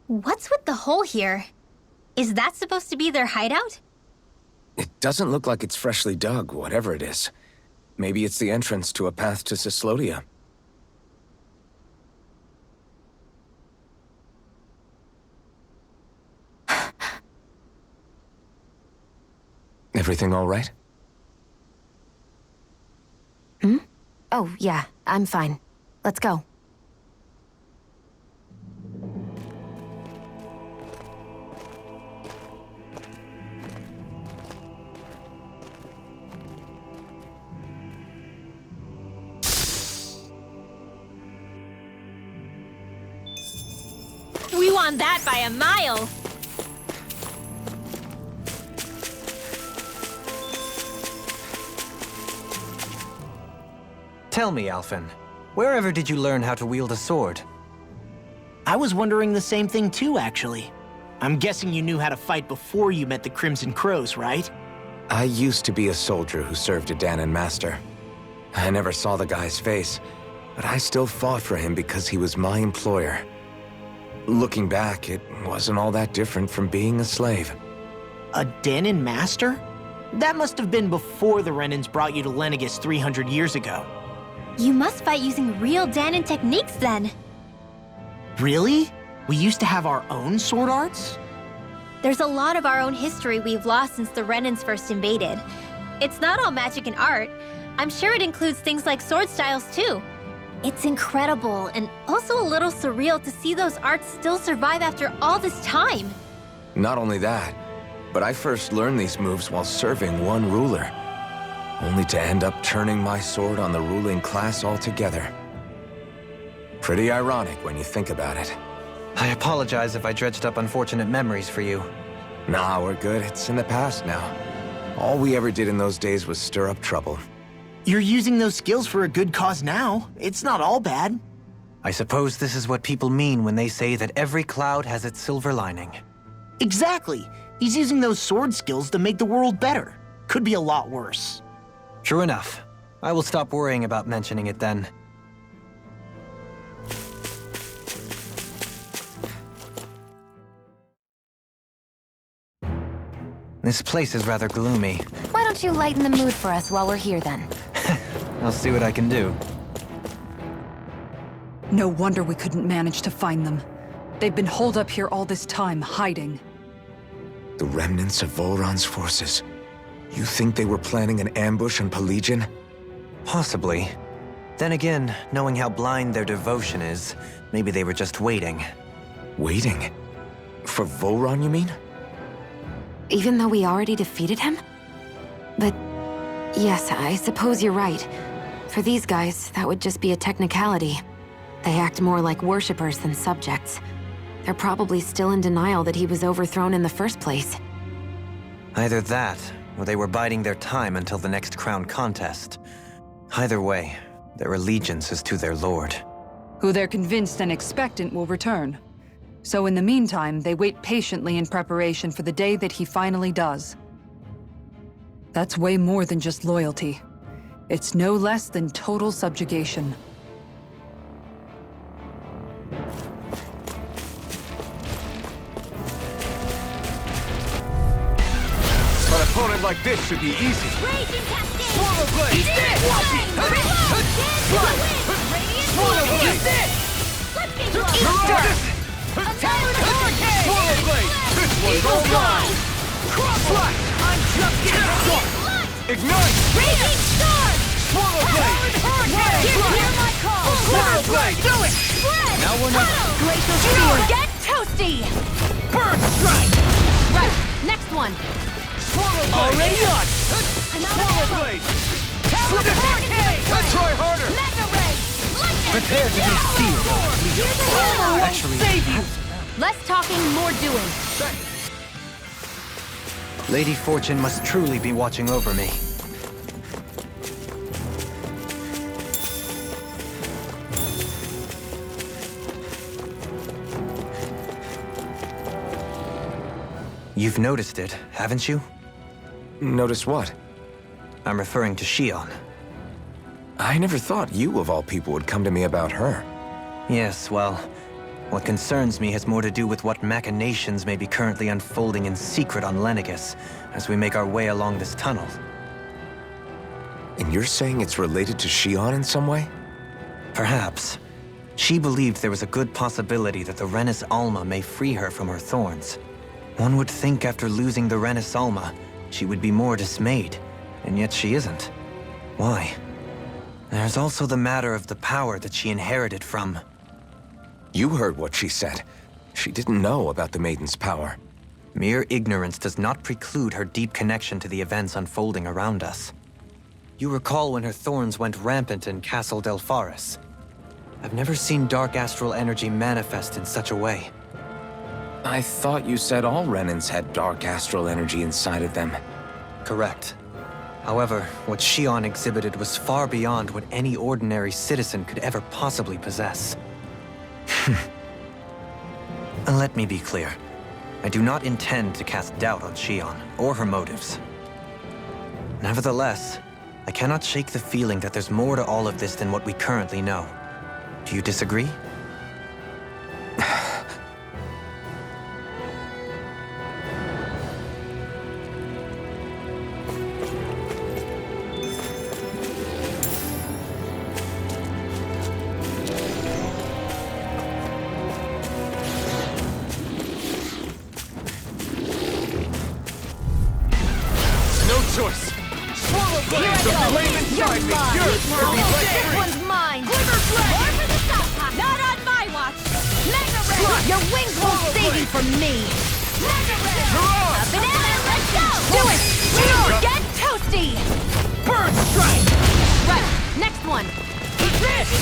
What's with the hole here? Is that supposed to be their hideout? It doesn't look like it's freshly dug, whatever it is. Maybe it's the entrance to a path to Cyslodia. Everything all right? Hmm? Oh, yeah, I'm fine. Let's go. We won that by a mile! Tell me, Alphen, wherever did you learn how to wield a sword? I was wondering the same thing too, actually. I'm guessing you knew how to fight before you met the Crimson Crows, right? I used to be a soldier who served a Danon master. I never saw the guy's face, but I still fought for him because he was my employer. Looking back, it wasn't all that different from being a slave. A Danon master? That must have been before the Renans brought you to Lenegis 300 years ago. You must fight using real Danon techniques then. Really? We used to have our own sword arts? There's a lot of our own history we've lost since the Renans first invaded. It's not all magic and art. I'm sure it includes things like sword styles too. It's incredible and also a little surreal to see those arts still survive after all this time. Not only that, but I first learned these moves while serving one ruler, only to end up turning my sword on the ruling class altogether. Pretty ironic when you think about it. I apologize if I dredged up unfortunate memories for you. Nah, we're good. It's in the past now. All we ever did in those days was stir up trouble. You're using those skills for a good cause now. It's not all bad. I suppose this is what people mean when they say that every cloud has its silver lining. Exactly. He's using those sword skills to make the world better. Could be a lot worse. True enough. I will stop worrying about mentioning it then. This place is rather gloomy. Why don't you lighten the mood for us while we're here then? I'll see what I can do. No wonder we couldn't manage to find them. They've been holed up here all this time, hiding. The remnants of Volron's forces. You think they were planning an ambush on Pelegion? Possibly. Then again, knowing how blind their devotion is, maybe they were just waiting. Waiting? For Volron, you mean? Even though we already defeated him? But yes, I suppose you're right. For these guys, that would just be a technicality. They act more like worshippers than subjects. They're probably still in denial that he was overthrown in the first place. Either that, or they were biding their time until the next crown contest. Either way, their allegiance is to their lord. Who they're convinced and expectant will return. So in the meantime, they wait patiently in preparation for the day that he finally does. That's way more than just loyalty. It's no less than total subjugation. An opponent like this should be easy. Raging Cascade! Swallow Blade! Eat it! Swallow Blade! Let's get Talon Hurricane! Swallow Blade! This one's all mine! Cross Slash! I'm just getting started! Ignite! Raging Storm! Swallow Blade! Hurricane! Hear my call! Swallow Blade! Do it! Spread! Now we're not- Glacial Spear! Get toasty! Burn Strike! Right, next one. Swallow Blade! Already on! Swallow Blade! Talon Hurricane! Let's try harder! Mega Ray! Prepare to be sealed. Actually, Save you! Less talking, more doing. Lady Fortune must truly be watching over me. You've noticed it, haven't you? Notice what? I'm referring to Shion. I never thought you, of all people, would come to me about her. Yes, well, What concerns me has more to do with what machinations may be currently unfolding in secret on Lenegis as we make our way along this tunnel. And you're saying it's related to Shion in some way? Perhaps. She believed there was a good possibility that the Renis Alma may free her from her thorns. One would think after losing the Renis Alma, she would be more dismayed, and yet she isn't. Why? There's also the matter of the power that she inherited from... You heard what she said. She didn't know about the Maiden's power. Mere ignorance does not preclude her deep connection to the events unfolding around us. You recall when her thorns went rampant in Castle Delpharis. I've never seen dark astral energy manifest in such a way. I thought you said all Renins had dark astral energy inside of them. Correct. However, what Shion exhibited was far beyond what any ordinary citizen could ever possibly possess. Let me be clear. I do not intend to cast doubt on Shion or her motives. Nevertheless, I cannot shake the feeling that there's more to all of this than what we currently know. Do you disagree? Choice. Swallow blades of flame inside me. Yours for me. This one's mine. More for the South Pack. Not on my watch. Mega Ray. Your wings won't save you from me. Mega Ray. A banana. Let's go. Do it. Get toasty. Bird strike! Right. Next one.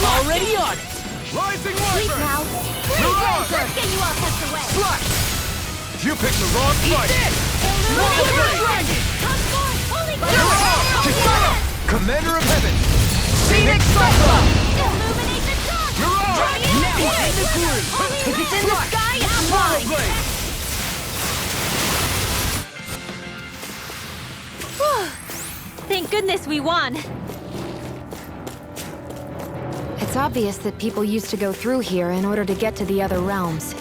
Already on it! Rising Sleep Wyvern. now. Mirage. Let's get you all tucked away. Flush. You picked the wrong fight. Illuminate. Come forth. Holy Mirage. Commander of Heaven. Phoenix Cyclone! Illuminate the sun. Mirage. Now in the groove! If it's in the sky, it's mine. Blade. Thank goodness we won. It's obvious that people used to go through here in order to get to the other realms.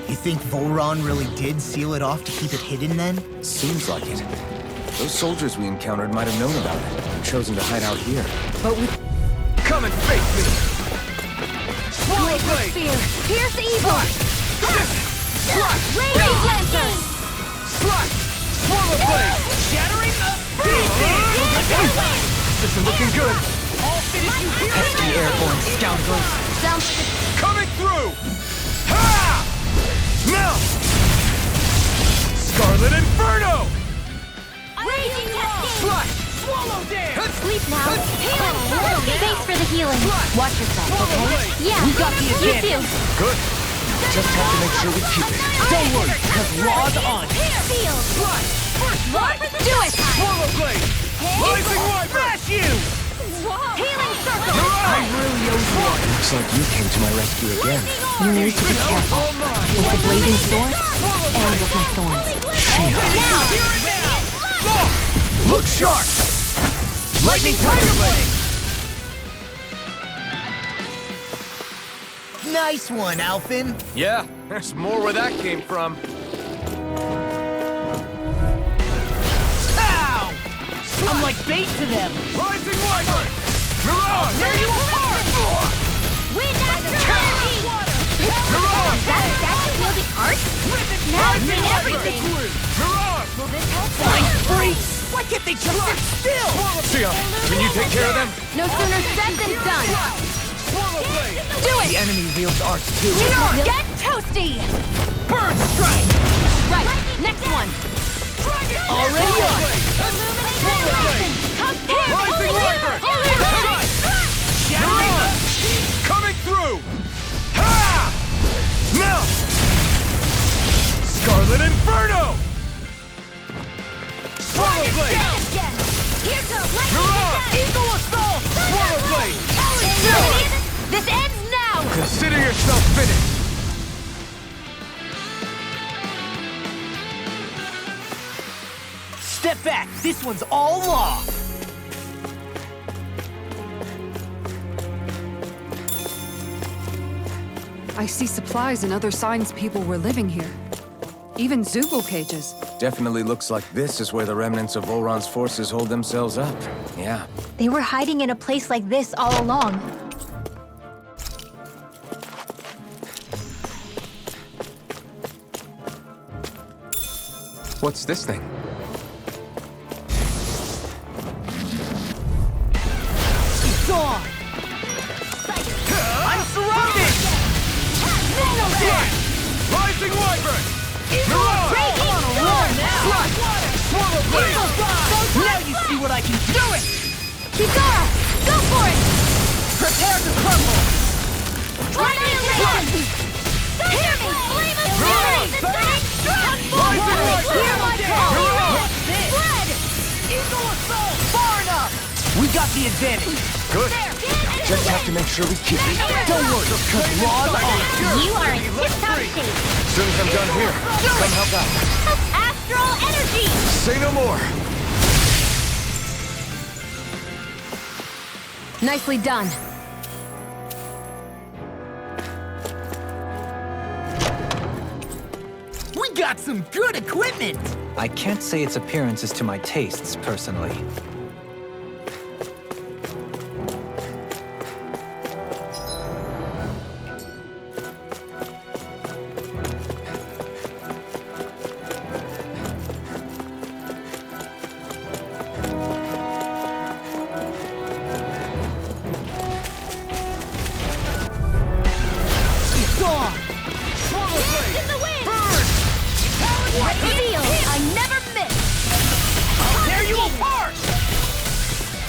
You think Voron really did seal it off to keep it hidden then? Seems like it. Those soldiers we encountered might have known about it and chosen to hide out here. But we... Come and face me! Swallow Blade blade! spear. Pierce evil. Radiant Lancer. Slash! Swallow blade! Shattering the This is looking good. pesky airborne scoundrels! Sounds like a Coming through! Ha! Now! Scarlet Inferno! raging cascade. Slash! Swallow dance! Sleep now. Healing circle. Thanks for the healing. Watch yourself, okay? Yeah. We got the You advantage. too. Good. Just have to make sure we keep it. Don't worry, because Raw's on it! Field. Slash! First More for the do it. Swallow blade! Rising Wyvern! Smash you! Healing circle. I really owe you one. Looks like you came to my rescue again. You need to be careful. With the blazing sword, and with my thorns. Look sharp! Lightning Tiger Blade! Nice one, Alphin. Yeah, there's more where that came from. Ow! I'm like bait to them. Rising Wyvern! Mirage! Tear you apart! Wind astral energy. Mirage! That wielding art? Now it's in everything. Mirage! Will this help? Flying freaks! Why can't they just sit still? Sion, can you take care of them? No sooner said than done. Swallow blade! Do it. The enemy wields arts too. Get toasty. Bird strike! Right. Next one. Already on it! Illuminate the weapon. Come here. Rising Wyvern! Shattering the... Coming through! Ha! Now! Scarlet Inferno! Swallow blade! Here goes Mirage! Eagle assault. Swallow blade! This ends now. Consider yourself finished! Step back! This one's all law! I see supplies and other signs people were living here. Even Zubul cages. Definitely looks like this is where the remnants of Volron's forces hold themselves up. Yeah. They were hiding in a place like this all along. What's this thing? It's on! I'm surrounded! Rising Wyvern! Breaking on a roll now! Swallow blade! Now you see what I can do! It! Kizara, go for it! Prepare to crumble! Annihilation! Hear me! Flame of fury! Rising Hear my call! Spread! Eagle assault! Far enough! We got the advantage! Good. Just have to make sure we keep it. Don't worry, because Raw's on! You are in tip-top shape! As soon as I'm done here, come help out. Astral energy! Say no more. Nicely done. We got some good equipment! I can't say its appearance is to my tastes, personally.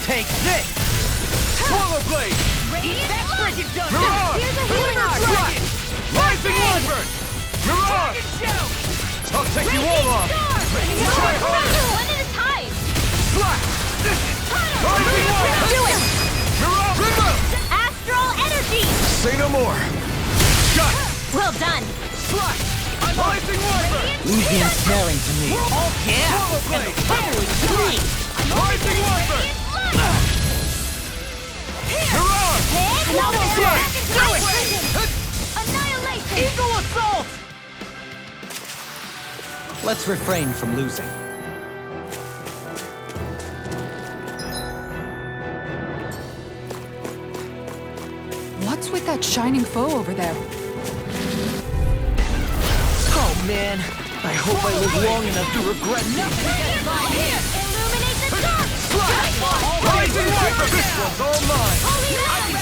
Take this! Swallow blade! That's freaking done! Mirage! Here's a healing dragon! Rising Wyvern! Mirage! I'll take you all on! Try harder! One at a time! Slash! Rising Wyvern! Do it! Mirage! River! Astral energy! Say no more. Got it! Well done! Slash! Rising Wyvern! Leave the ensnaring to me. Oh yeah! Swallow blade! Holy sweet! Rising Wyvern! Mirage! Annihilation! Eagle assault! Let's refrain from losing. What's with that shining foe over there? Oh man, I hope I live long enough to regret this. Illuminate the dark! Rising Wyvern! This one's all mine!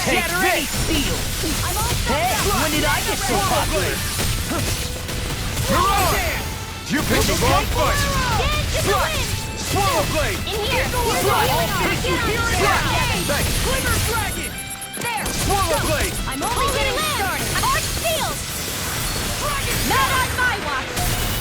Take this! Steel! Hey, when did I get so popular? Mirage! You picked the wrong fight! Swallow blade! In here! Thanks! Glimmer dragon! There! Swallow blade! I'm only getting started! Arch shield! Not on my watch!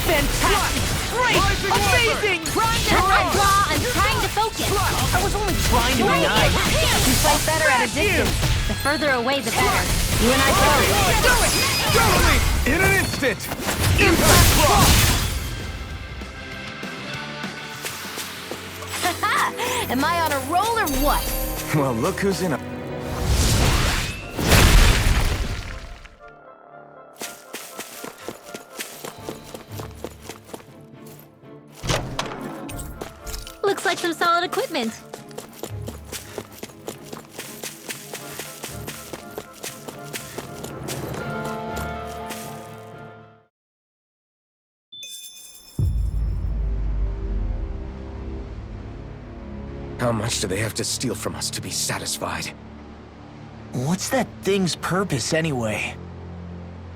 Fantastic! Great! Rising Amazing! I'm trying to focus! I was only trying to be nice. You fight better at a distance. The further away, the better. You and I both. Do it! Go with me! In an instant! Impact block! Am I on a roll or what? Well, look who's in a... Looks like some solid equipment. How much do they have to steal from us to be satisfied? What's that thing's purpose anyway?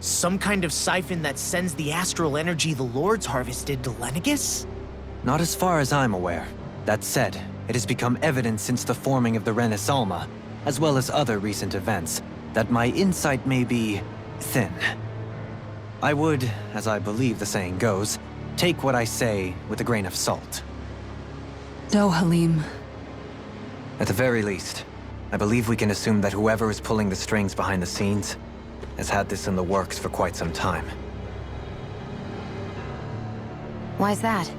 Some kind of siphon that sends the astral energy the Lords harvested to Lenegis? Not as far as I'm aware. That said, it has become evident since the forming of the Renis Alma, as well as other recent events, that my insight may be thin. I would, as I believe the saying goes, take what I say with a grain of salt. No, Halim. At the very least, I believe we can assume that whoever is pulling the strings behind the scenes has had this in the works for quite some time. Why's that?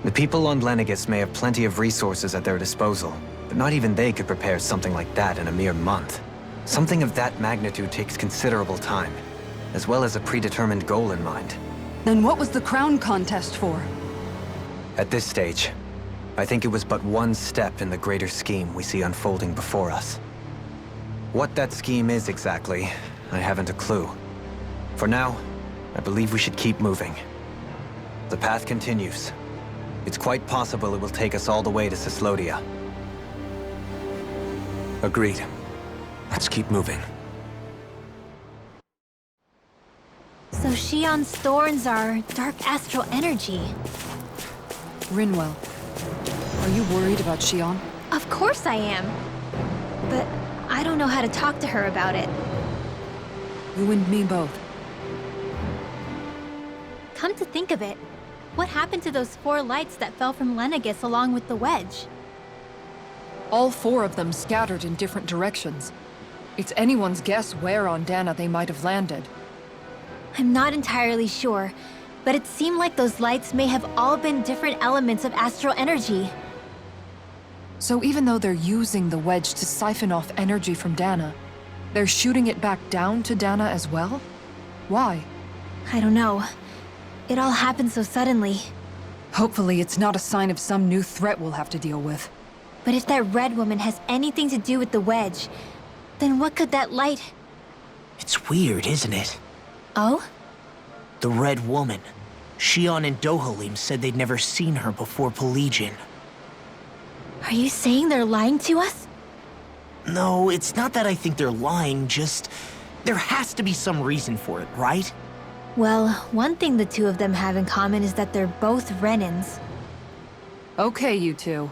The people on Lenegis may have plenty of resources at their disposal, but not even they could prepare something like that in a mere month. Something of that magnitude takes considerable time, as well as a predetermined goal in mind. Then what was the crown contest for? At this stage, I think it was but one step in the greater scheme we see unfolding before us. What that scheme is exactly, I haven't a clue. For now, I believe we should keep moving. The path continues. It's quite possible it will take us all the way to Cislodia. Agreed. Let's keep moving. So Shion's thorns are dark astral energy. Rinwell, are you worried about Shion? Of course I am. But I don't know how to talk to her about it. You and me both. Come to think of it, what happened to those 4 lights that fell from Lenegis along with the wedge? All 4 of them scattered in different directions. It's anyone's guess where on Dana they might have landed. I'm not entirely sure, but it seemed like those lights may have all been different elements of astral energy. So even though they're using the wedge to siphon off energy from Dana, they're shooting it back down to Dana as well? Why? I don't know. It all happened so suddenly. Hopefully it's not a sign of some new threat we'll have to deal with. But if that red woman has anything to do with the wedge, then what could that light... It's weird, isn't it? Oh? The Red Woman. Shion and Dohalim said they'd never seen her before Pelagian. Are you saying they're lying to us? No, it's not that I think they're lying, just... there has to be some reason for it, right? Well, one thing the two of them have in common is that they're both Renans. Okay, you two.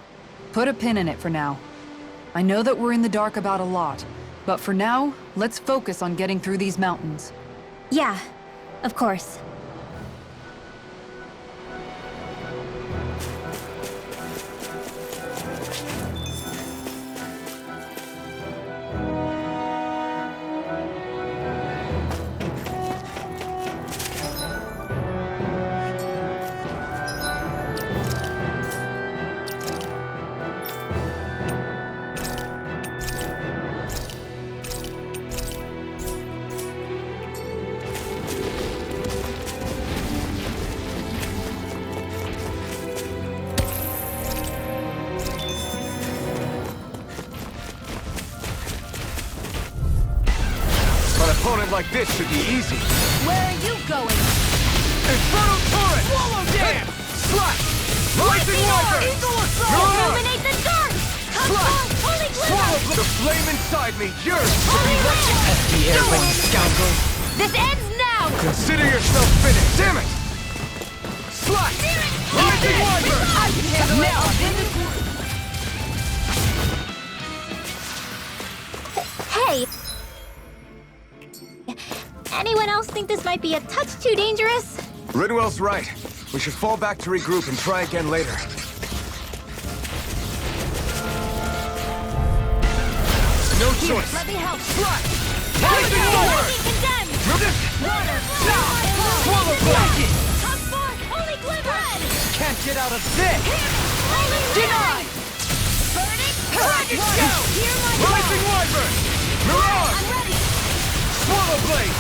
Put a pin in it for now. I know that we're in the dark about a lot, but for now, let's focus on getting through these mountains. Yeah, of course. An opponent like this should be easy. Where are you going? Infernal Torrent! Swallow Hit! Slash! Rising Wyvern! Eagle Assault! Mirage! Illuminate the dark! Slash! Holy Swallow glitter! the flame inside me! Yours! Holy glitter! The airborne scoundrel! This ends now! Consider yourself finished! Damn it! Slash! Rising Wyvern! I can handle it! Hey! Anyone else think this might be a touch too dangerous? Ridwell's right. We should fall back to regroup and try again later. No choice! Let me help! Slash! Rising Wyvern! Condemned! Swallow blade! Come forth! Holy glitter! Can't get out of this! Holy Denied! Burning! Dragon Shell! Hear my Rising Wyvern! Mirage! I'm ready! Swallow blade!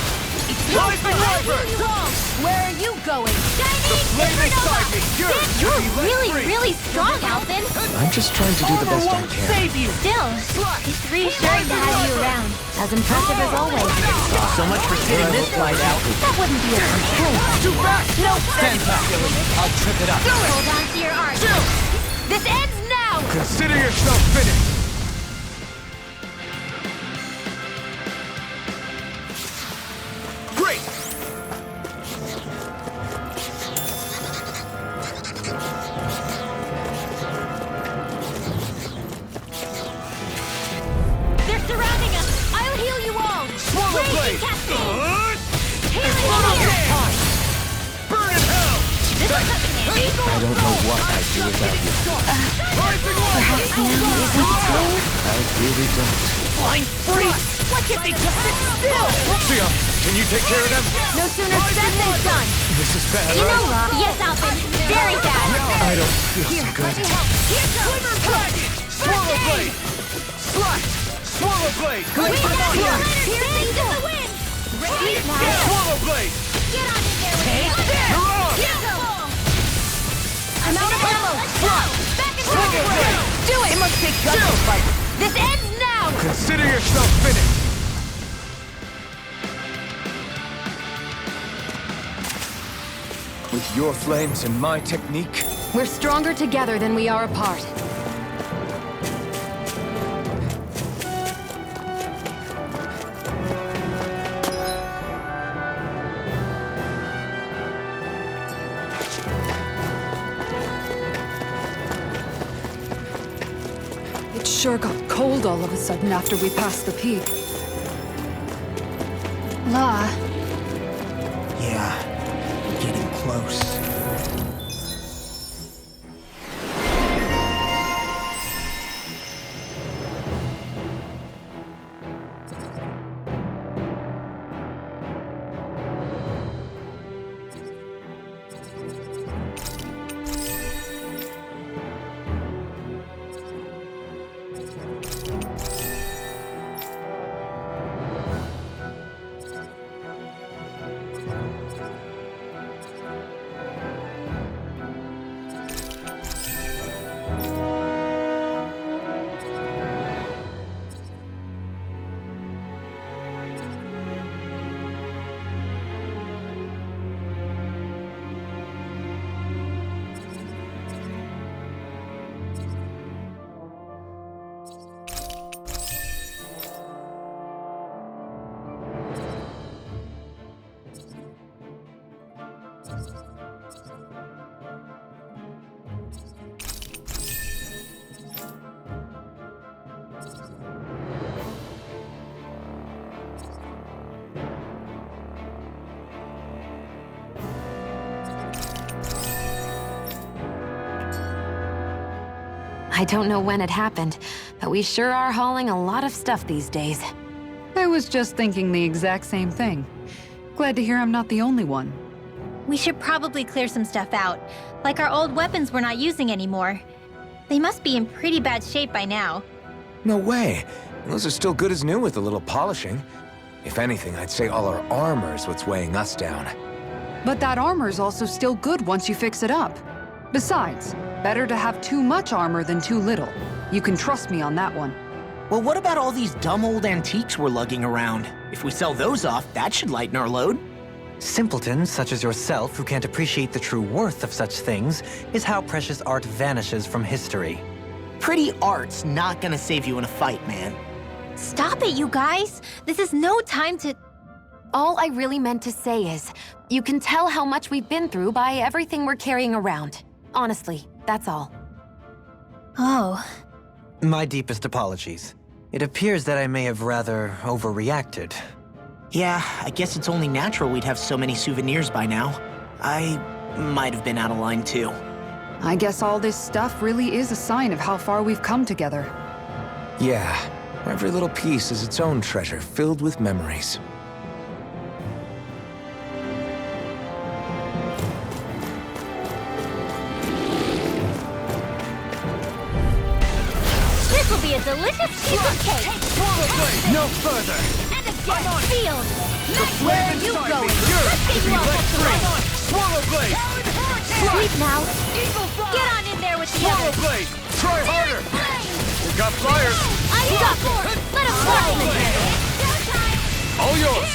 Rising Wyvern! Where are you going? Flame inside me! Yours! You're Be let really, free. really strong, Alvin. I'm just trying to do the best I can. Save you! Still, it's reassuring to have you around. As impressive as always. So much for sitting this fight out. That wouldn't be a complaint. Too back! Nope. Stand back, I'll trip it up. Hold on to your art. This ends now! Consider yourself finished! Great! They're surrounding us! I'll heal you all! Swallow Raging blade! cascade! Healing Swallow here! your time! Burn in hell! This will come in handy! I don't know what I'd do without you. Rising Wyvern! I really don't. Flying freak! Why can't they just sit still? Sia, can you take care of them? No sooner said than done! This is bad, You know, right? yes, Alvin, very bad! I don't feel so good. Here goes! Swallow blade! Slash! Swallow Blade! Wait, piercing to the wind! Ready now! Swallow Blade! Get on in there with me! You're Beautiful! I'm out of ammo! Let's go! Back and Swallow forth! Blade! Do it! It must take guts, but This ends now! Consider yourself finished! With your flames and my technique, we're stronger together than we are apart. It sure got cold all of a sudden after we passed the peak. La, Yeah, we're getting close. I don't know when it happened, but we sure are hauling a lot of stuff these days. I was just thinking the exact same thing. Glad to hear I'm not the only one. we should probably clear some stuff out. Like our old weapons we're not using anymore. They must be in pretty bad shape by now. No way. Those are still good as new with a little polishing. If anything, I'd say all our armor's what's weighing us down. But that armor's also still good once you fix it up. Besides, better to have too much armor than too little. You can trust me on that one. Well, what about all these dumb old antiques we're lugging around? If we sell those off, that should lighten our load. Simpletons such as yourself who can't appreciate the true worth of such things is how precious art vanishes from history. Pretty art's not gonna save you in a fight, man. Stop it, you guys! This is no time to... All I really meant to say is, you can tell how much we've been through by everything we're carrying around. Honestly, that's all. Oh. My deepest apologies. It appears that I may have rather overreacted. Yeah, I guess it's only natural we'd have so many souvenirs by now. I might have been out of line too. I guess all this stuff really is a sign of how far we've come together. Yeah, every little piece is its own treasure filled with memories. This will be a delicious piece of cake! No further! And again, field! Where are you inside going? me, you're Let's get to you be all let up to free. right. Swallow Blade! Sleep now. Get on in there with the Swallow others. Blade! Try harder! We've got flyers! I'm stuck. Let him fly in the All yours!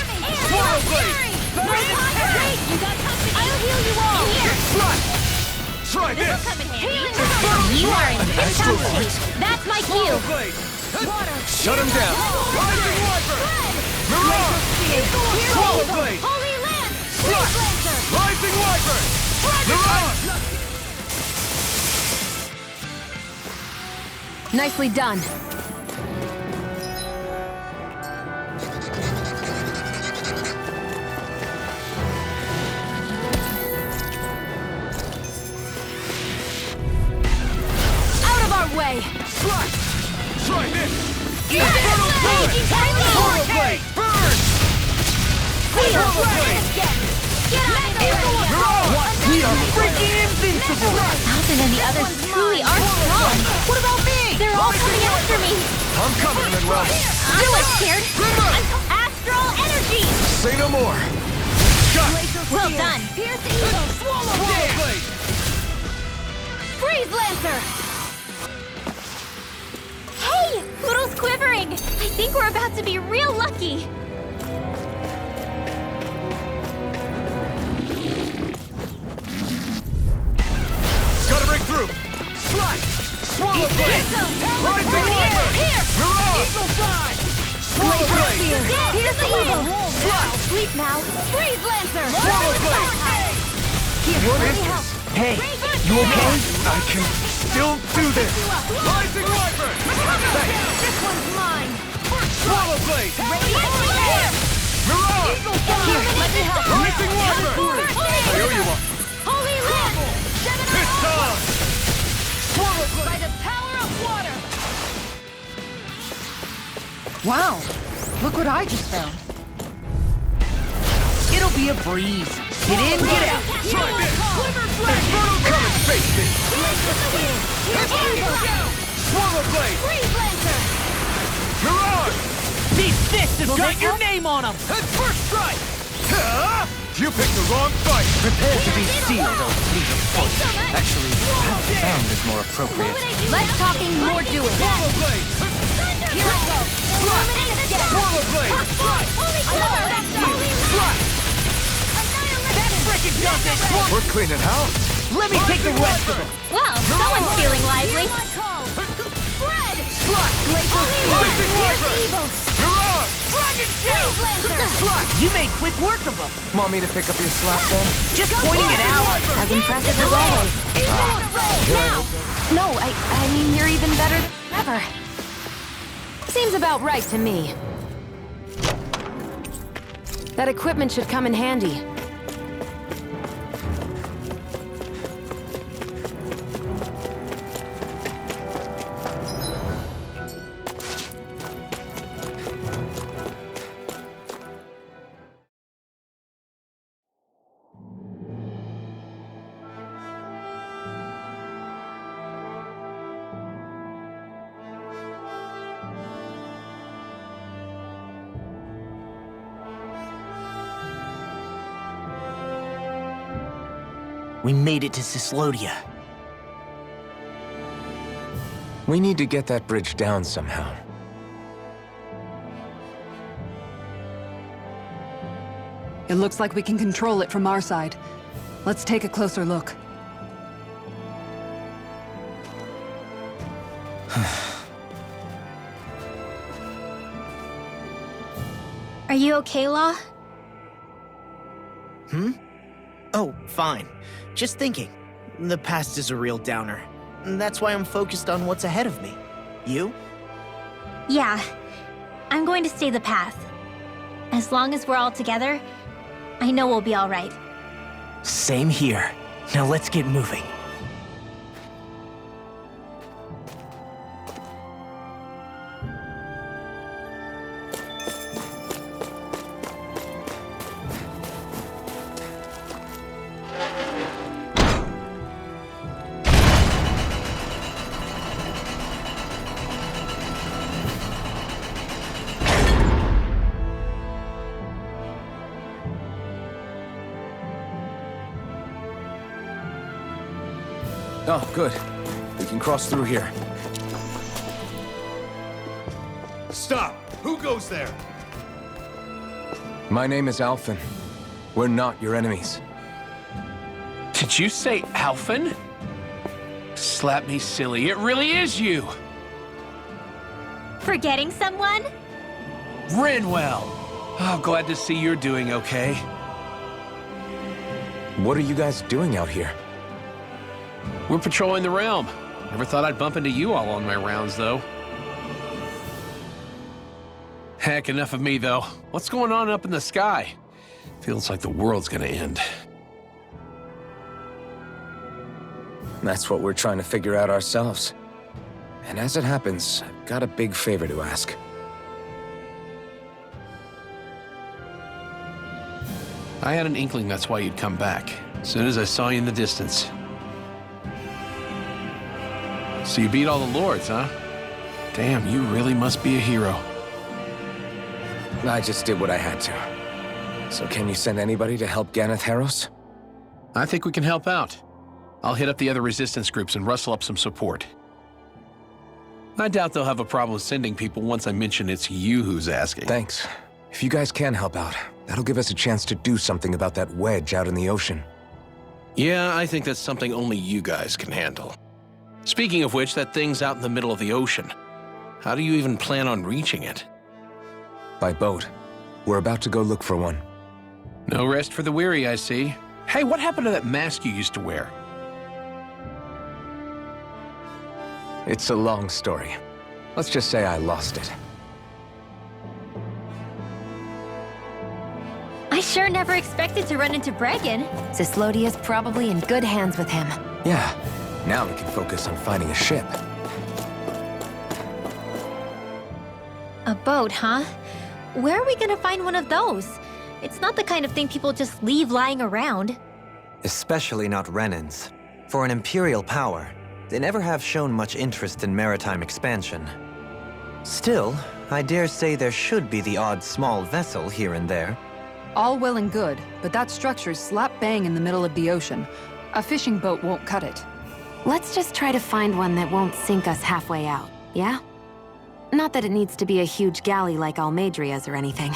Swallow Blade! Wait, you got company. I'll heal you all. Here. Slap! Try this! Come in handy. You are in this company. That's my cue. Swallow Blade! Shut him down! Rising Wyvern! Mirage! Swallow Blade! Holy Land. Slash! Rising Wyvern! Mirage! Nicely done. Out of our way! Slash! Try this! Get Infernal Bullet! Swallow Blade! Burn! Swallow Blade! Get on in there. Mirage! We are freaking invincible! Falcon and the others truly are strong. What about me? They're all coming after me. I'm coming, Linwell. Do it, scared. Astral energy. Say no more. Got it. Well done. Pierce evil. Swallow blade. Freeze Lancer. Hey, Poodle's quivering. I think we're about to be real lucky. Gotta break through. Slash. Swallow blade. Rising Wyvern. Mirage. Eagle Fly. Swallow blade. Pierce evil. Sleep now. Freeze Lancer. Swallow blade. What is this? Hey, you okay? I can still do this. Rising Wyvern. This one's mine. Swallow blade. Here. Mirage. Let me help. Rising Wyvern. I owe you one. Holy Land. It's time. Swallow blade. By the power of water. Wow! Look what I just found. It'll be a breeze. Get in, get out. Try this. Inferno, come and face me. Swallow blade. Freeze Lancer. Mirage. These fists have got your name on them. And first strike. Huh? You picked the wrong fight. Prepare to be sealed, oh fleet of foot. Actually, found is more appropriate. Less talking, more doing. Swallow blade. Here I go. Illuminate again. Swallow blade. Holy Killer. Holy That frickin' does it. We're cleaning house. Let me take the rest of it. Well, someone's feeling lively. Spread. Rising Wyvern. Mirage. You made quick work of them. Want me to pick up your slack then? Just pointing it out. As impressive as always. No, I mean, you're even better than ever. Seems about right to me. That equipment should come in handy. We made it to Cislodia. We need to get that bridge down somehow. It looks like we can control it from our side. Let's take a closer look. Are you okay, Law? Oh, fine. Just thinking. The past is a real downer. That's why I'm focused on what's ahead of me. You? Yeah. I'm going to stay the path. As long as we're all together, I know we'll be all right. Same here. Now let's get moving. Oh, good. We can cross through here. Stop. Who goes there? My name is Alphen. We're not your enemies. Did you say Alphen? Slap me silly, it really is you! Forgetting someone? Rinwell! Oh, glad to see you're doing okay. What are you guys doing out here? We're patrolling the realm. Never thought I'd bump into you all on my rounds, though. Heck, enough of me, though. What's going on up in the sky? Feels like the world's gonna end. That's what we're trying to figure out ourselves. And as it happens, I've got a big favor to ask. I had an inkling that's why you'd come back. As soon as I saw you in the distance. So you beat all the lords, huh? Damn, you really must be a hero. I just did what I had to. So can you send anybody to help Ganeth Harros? I think we can help out. I'll hit up the other resistance groups and rustle up some support. I doubt they'll have a problem sending people once I mention it's you who's asking. Thanks. If you guys can help out, that'll give us a chance to do something about that wedge out in the ocean. Yeah, I think that's something only you guys can handle. Speaking of which, that thing's out in the middle of the ocean. How do you even plan on reaching it? By boat. We're about to go look for one. No rest for the weary, I see. Hey, what happened to that mask you used to wear? It's a long story. Let's just say I lost it. I sure never expected to run into Bregan. Cyslodia's probably in good hands with him. Yeah. Now we can focus on finding a ship. A boat, huh? Where are we gonna find one of those? It's not the kind of thing people just leave lying around. Especially not Renans. For an Imperial power, they never have shown much interest in maritime expansion. Still, I dare say there should be the odd small vessel here and there. All well and good, but that structure's slap bang in the middle of the ocean. A fishing boat won't cut it. Let's just try to find one that won't sink us halfway out, yeah? Not that it needs to be a huge galley like Almadria's or anything.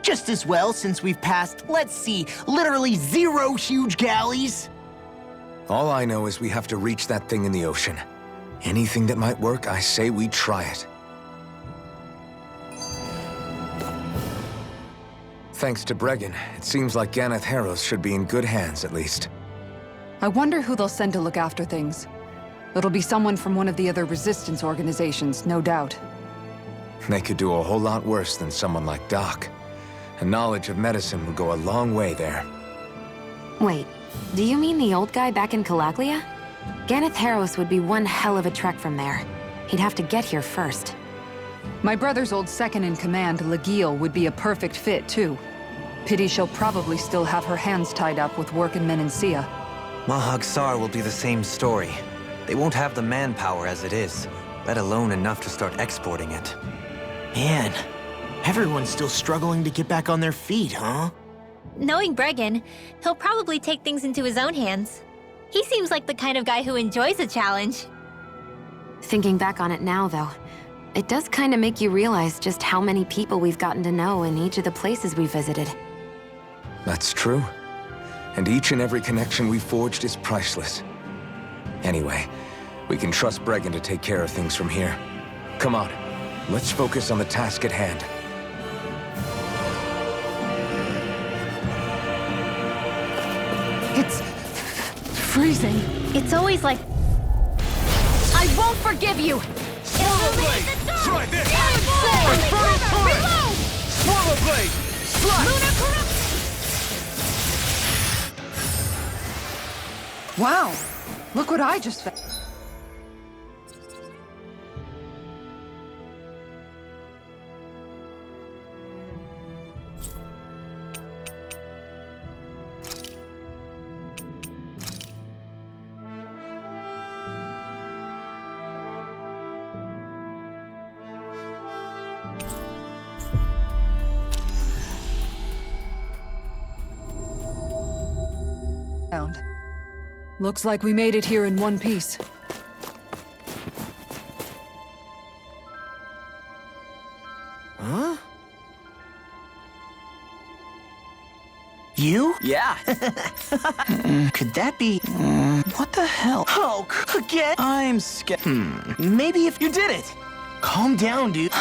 Just as well, since we've passed, let's see, literally 0 huge galleys. All I know is we have to reach that thing in the ocean. Anything that might work, I say we try it. Thanks to Bregan, it seems like Ganeth Harros should be in good hands, at least. I wonder who they'll send to look after things. It'll be someone from one of the other resistance organizations, no doubt. They could do a whole lot worse than someone like Doc. A knowledge of medicine would go a long way there. Wait, do you mean the old guy back in Calaglia? Ganeth Harros would be one hell of a trek from there. He'd have to get here first. My brother's old second-in-command, Legil, would be a perfect fit, too. Pity she'll probably still have her hands tied up with work in Menancia. Mahag Sar will be the same story. They won't have the manpower as it is, let alone enough to start exporting it. Man, everyone's still struggling to get back on their feet, huh? Knowing Bregan, he'll probably take things into his own hands. He seems like the kind of guy who enjoys a challenge. Thinking back on it now, though, it does kind of make you realize just how many people we've gotten to know in each of the places we visited. That's true. And each and every connection we forged is priceless. Anyway, we can trust Bregan to take care of things from here. Come on, let's focus on the task at hand. It's freezing. It's always like, I won't forgive you! Swallow blade! Try this! Forward! Infernal torrent! Reload! Swallow blade! Slash! Lunar corrupt! Wow, look what I just found. Looks like we made it here in one piece. Huh? You? Yeah. Could that be... what the hell? Oh, again? I'm scared. Maybe if you did it. Calm down, dude.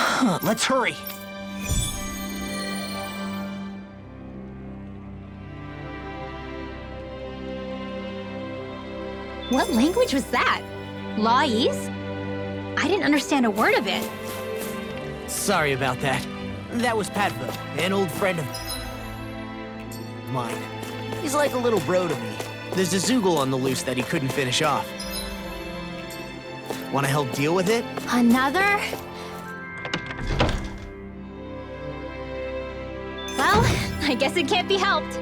Let's hurry. what language was that? Lawese? I didn't understand a word of it. Sorry about that. That was Patvo, an old friend of mine. He's like a little bro to me. There's a Zoogle on the loose that he couldn't finish off. Want to help deal with it? Another? Well, I guess it can't be helped.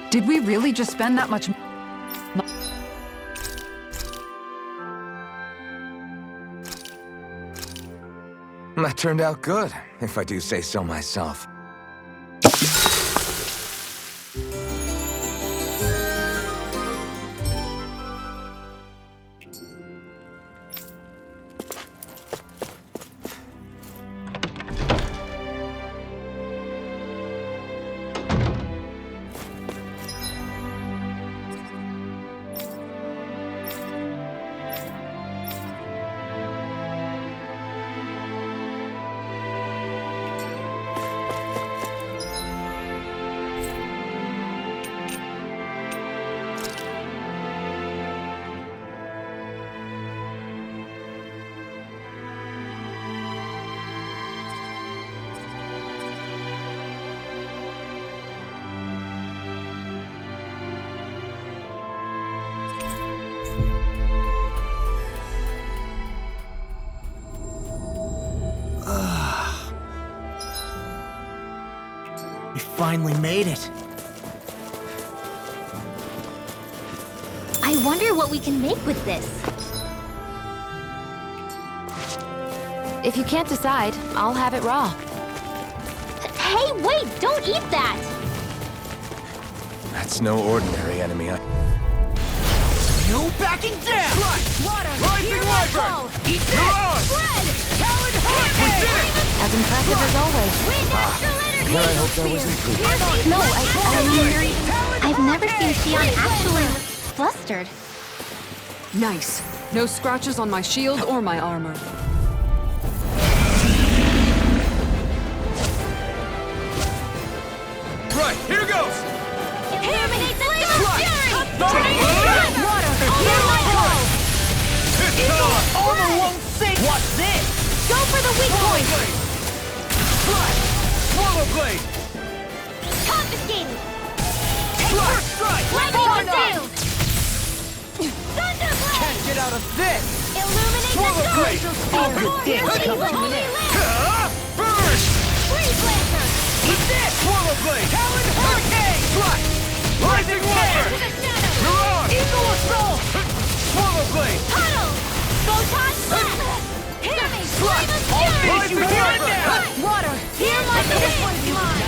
Did we really just spend that much? That turned out good, if I do say so myself. We finally made it. I wonder what we can make with this. If you can't decide, I'll have it raw. Hey, wait! Don't eat that! That's no ordinary enemy. No backing down! Water! Rising Hear my Wyvern! call! Eat You're on! Spread! Talon We did it! As impressive as always. Wind Astral Energy! Here, I hope that wasn't proof. No, I've never seen Xion actually flustered. Nice. No scratches on my shield or my armor. Right, here goes! Illuminate the Fly! Fury! Water! Hear my call! It's time! Armor won't sink! What's this? Go for the weak Swallow point! Blade! Fly! Swallow Blade! Confiscated! First strike! Lightning Thunder! Pursue! Thunderblade! Can't get out of this! Illuminate Swallow the Blade! Dark! Good thing Here's coming evil! to an Holy end. Land! Burn! Freeze Lancer! Eat this! Swallow Blade! Talon Hurricane! Fly! Rising To Wyvern! the shadow! You're on! Eagle Assault! Swallow Blade! Tunnel! Photon Blast! Gimme! Flame of I'll Fury! beat you right now! Water! Hear my command!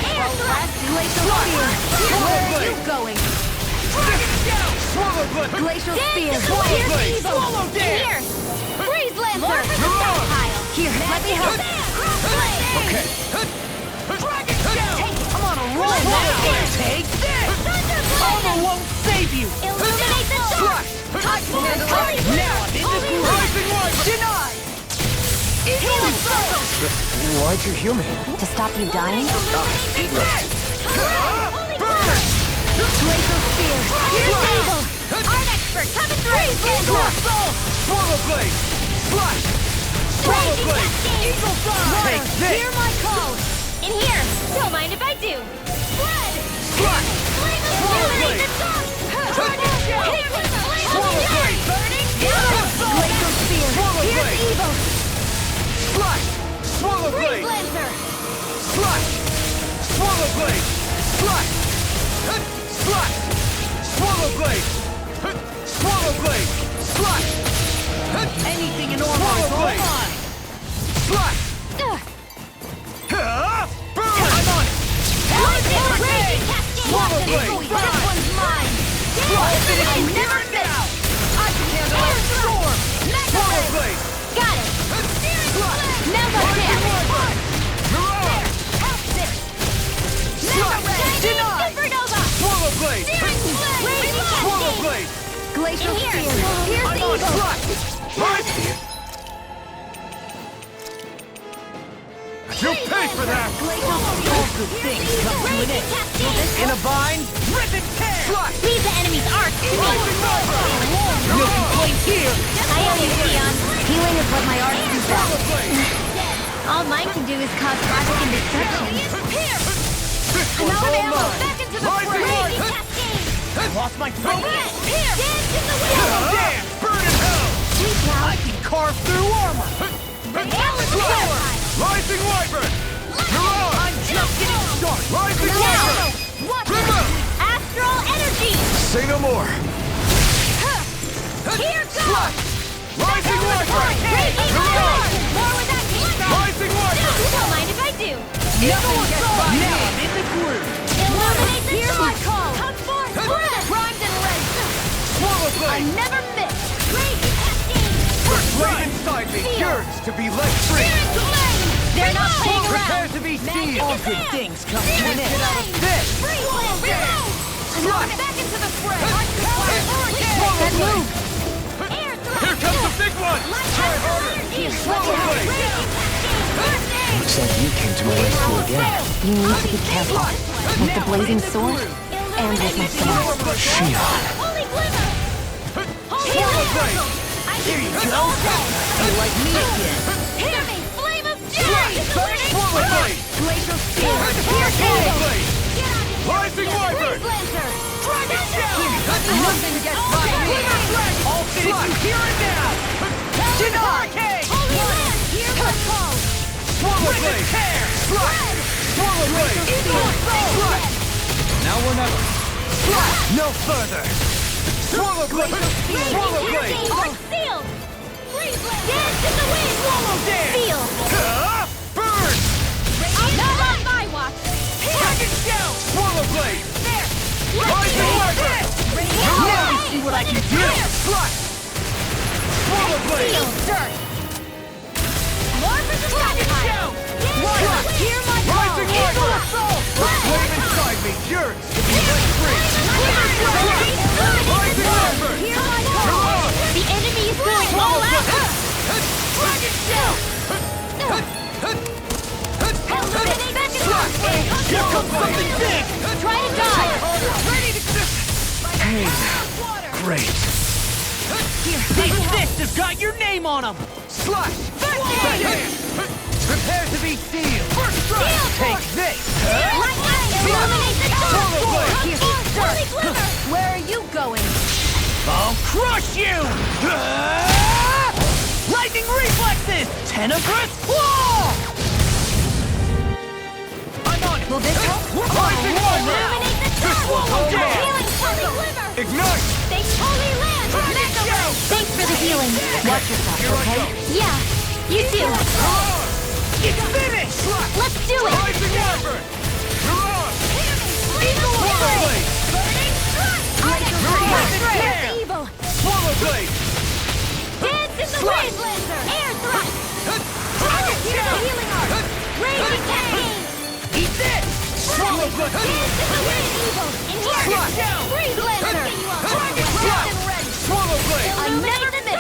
Air Thrust! Glacial Spear! Where are you going? Dragon Shout! Swallow Blade! Glacial Spear! Swallow Here's Blade! evil! Swallow Dare! Here! Freeze Lancer! You're on! Here, let me help! Cross Blade! Okay. Dragon Shout! I'm on a roll Swallow now! Blade! Take this! Thunderblade! Armor won't save you! Illuminate the dark! Touch Now I'm in the groove! Rising Wyvern! Denied! Eagle Assault! Why'd you heal me? To stop you dying? Eat this! Burn! Glacial Spear! Here's evil! Art Expert coming through! Eagle Assault! Swallow Blade! Flash! Swallow Raging Blade! Cascade! Eagle Fire! Take this! Hear my call! In here! Don't mind if I do! Spread! Flash! Flame of Swallow Fury! Blade! The top! Dragon Shout! Hit with the Flame of Swallow Fury! Blade! Burning Eagle Glacial Assault! Spear! Swallow Here's Blade! evil! Flash! Swallow Freeze Blade! Lancer! Flash! Swallow Blade! Flash! Flash! Swallow Blade! Swallow Blade! Flash! Anything in order Swallow is all Blade! mine! Flash! Ugh. Burn! I'm on it! Lightning Raging Cascade! Swallow Glacial In here. Spear. Here's I'm the on evil. track! Right? You'll pay for that! Glacial Spear. All good things come to an end. In a bind, rip and tear! Leave the enemy's arc to me. No complaints here! I owe you, Theon. Healing is what my arts do best. All mine can do is cause havoc and destruction. I'm out of ammo. Back into the Rising fray. light! I lost my focus! Dance in the wind. Damn! Burn in hell! Sweet I now. can carve through armor! Rising Wyvern! You're on! I'm just getting started! Rising Wyvern! Watch Come out. out! Astral energy! Say no more. Here goes. Rising Wyvern! Raging You're on! Fire! More where that came from! Rising Wyvern! Don't mind if I do. Nothing gets by me! Now I'm in the groove! Illuminate the Hear my dark! call. Come forth! Breath! Primed and ready. Swallow I blade! never miss. Raging cascade! The flame inside me yearns to be let free! They're not playing Prepare around! to be seen! All good things come to an end! This! Back into the fray. Swallow blade! Air Here comes the big one! Try harder! Swallow blade! Looks like you came to my rescue again. You need to be careful. With the blazing sword, and with my sword. Shion. Holy glimmer! Swallow blade! Here you go! You like me again! Hear me! Flame of fury! Swallow blade! Glacial Spear. Swallow blade! Rising Wyvern! Dragon Nothing gets by me. All finished here and now! Hurricane! Holy land. Hear my call. Swallow blade! Swallow blade! Now we're not... No further! Swallow blade! Swallow blade! Arc sealed! Dance in the wind! Swallow dance! Sealed! Burn! Not on my watch! Dragon shout! Swallow blade! Rising Wyvern! Now you see what I can do! Swallow blade! Sealed! More for the Dragon shout! Hear my call. Rising Wyvern! The flame inside me yearns to be let free! Rising Wyvern! Hear my You're call. on! The enemy is going all out! Dragon shout! Here comes something big! Try to die! Ready to... Great. These fists have got your name on them! Slash! Prepare to be sealed! First strike! Take this! Illuminate the Swallow blade! Holy glimmer! Where are you going? I'll crush you! Lightning reflexes! Tenebrous claw! I'm on it! Will this help? Rising Wyvern! Illuminate the This will dark! hold on! Healing holy glimmer! Ignite! Thanks, holy land! Thanks for the healing. Watch yourself, Here I okay? go! Yeah, you too. It's finished! Let's do it! Rising Wyvern! You're on! Swallow blade! Here's evil. Swallow blade! Dance in the wind! Air thrust! Dragon Here's the shout! healing art! Raging cascade! Eat this! Swallow blade! Dance in the wind! Evil! In here! Dragon shout! Breathe lancer! Dragon shout! Swallow blade! I never miss.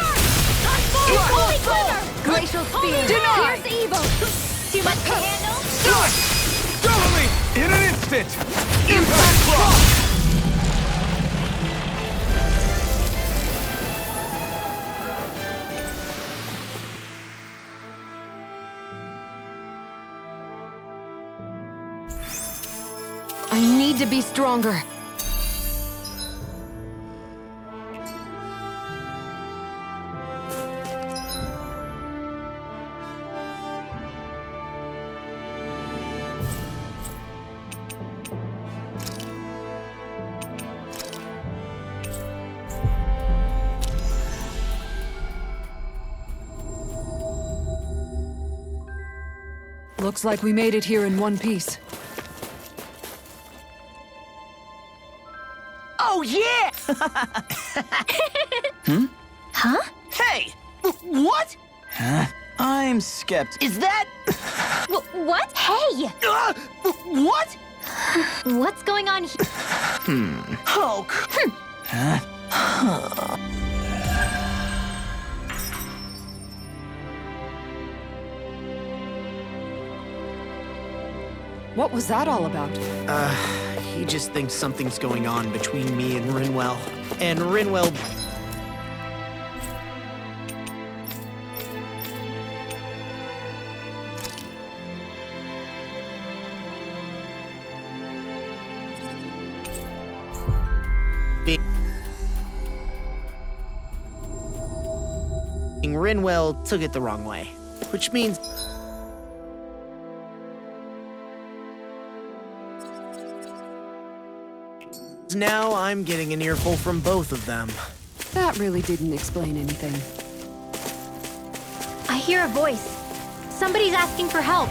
Holy glimmer! Glacial Spear. Here's evil! Too much to handle? Done! Double me! In an instant! Impact block! I need to be stronger. Looks like we made it here in one piece. Oh, yeah! Huh? Hey! What? I'm skeptical. Is that... What? Hey! What? What's going on here? Hulk. What was that all about? He just thinks something's going on between me and Rinwell. And Rinwell... Rinwell took it the wrong way, which means... Now I'm getting an earful from both of them. That really didn't explain anything. I hear a voice. Somebody's asking for help.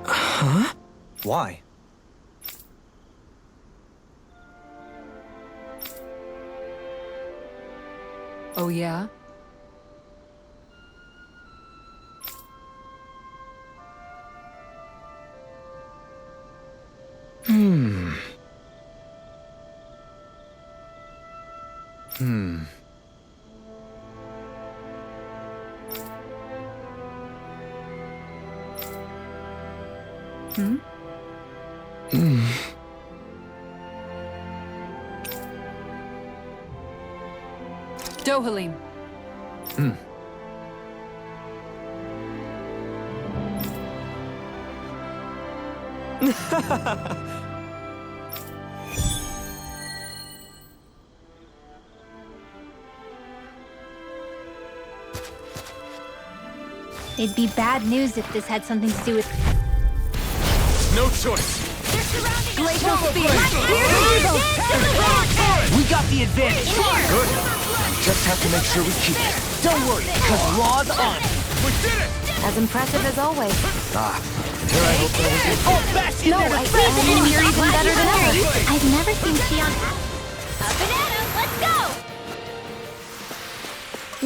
Huh? Why? Oh, yeah? Dohalim. It'd be bad news if this had something to do with... No choice. They're surrounding Glacial spear. We got the advantage! Good. Just have to make sure we keep it. Don't worry, because Law's on it! We did it! As impressive as always. Here I hope that was it. Oh, bash in No, there! I think you're even better than ever. I've never seen Xion... A banana! Let's go!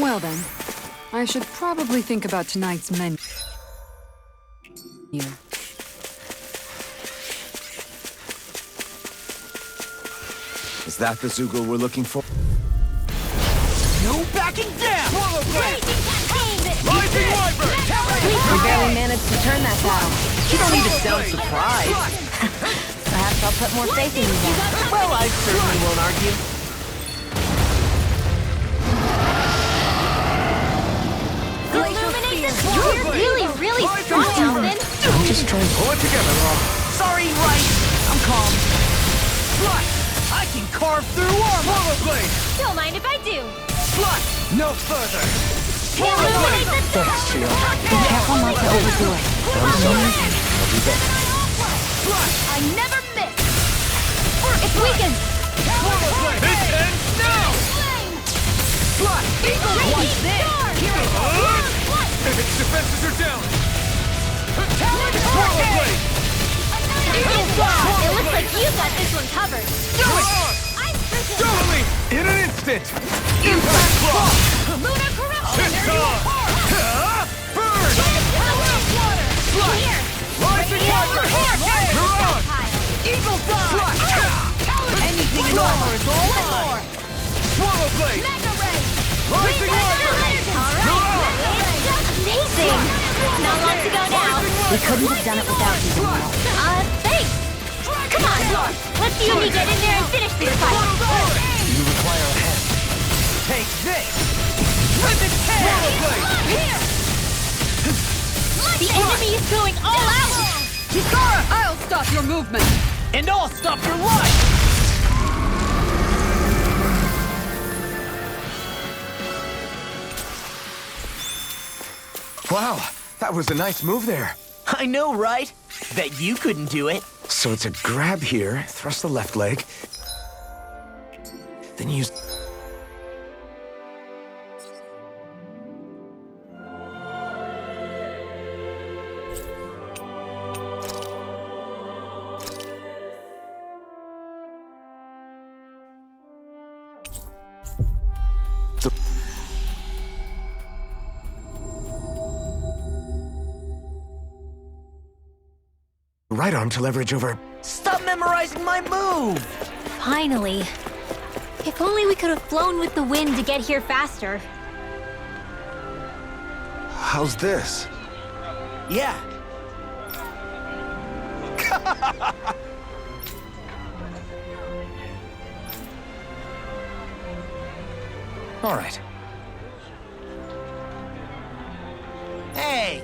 Well then, I should probably think about tonight's menu. Is that the Zugul we're looking for? No backing down! Rising Wyvern! We barely managed to turn that battle. You don't need to sound surprised. Perhaps I'll put more faith in you then. Well, I certainly won't argue. You're really strong, Alvin. I'm just trying to Pull it together, Law. Sorry, right. I'm calm. Slut! I can carve through armor! Swallow Blade! Don't mind if I do. Slut! No further! Illuminate the Thanks, Shield. Be careful not to overdo it. I'm sorry. I'll be back. Slut! I never miss! It's weakened. This ends now! Slut! What's this? Its defenses are down! Swallow Blade! It looks like you got this one covered. Totally! In an instant! Impact Claw! Lunar corruption! It's on! Burn! Here. Rising Wyvern! You're on! Eagle Fly! Anything in armor is all mine! Swallow Blade! Rising Wyvern! You're on! Amazing. Not long to go now. We couldn't have done it without you. Thanks. Come on. Let's see me get in there and finish this fight. You require a hand. Take this! Ribbon tail! The enemy is going all out. Kisara! I'll stop your movement! And I'll stop your life! Wow, that was a nice move there. I know, right? Bet you couldn't do it. So it's a grab here, thrust the left leg, then use... right arm to leverage over... Stop memorizing my move! Finally. If only we could have flown with the wind to get here faster. How's this? Yeah. All right. Hey,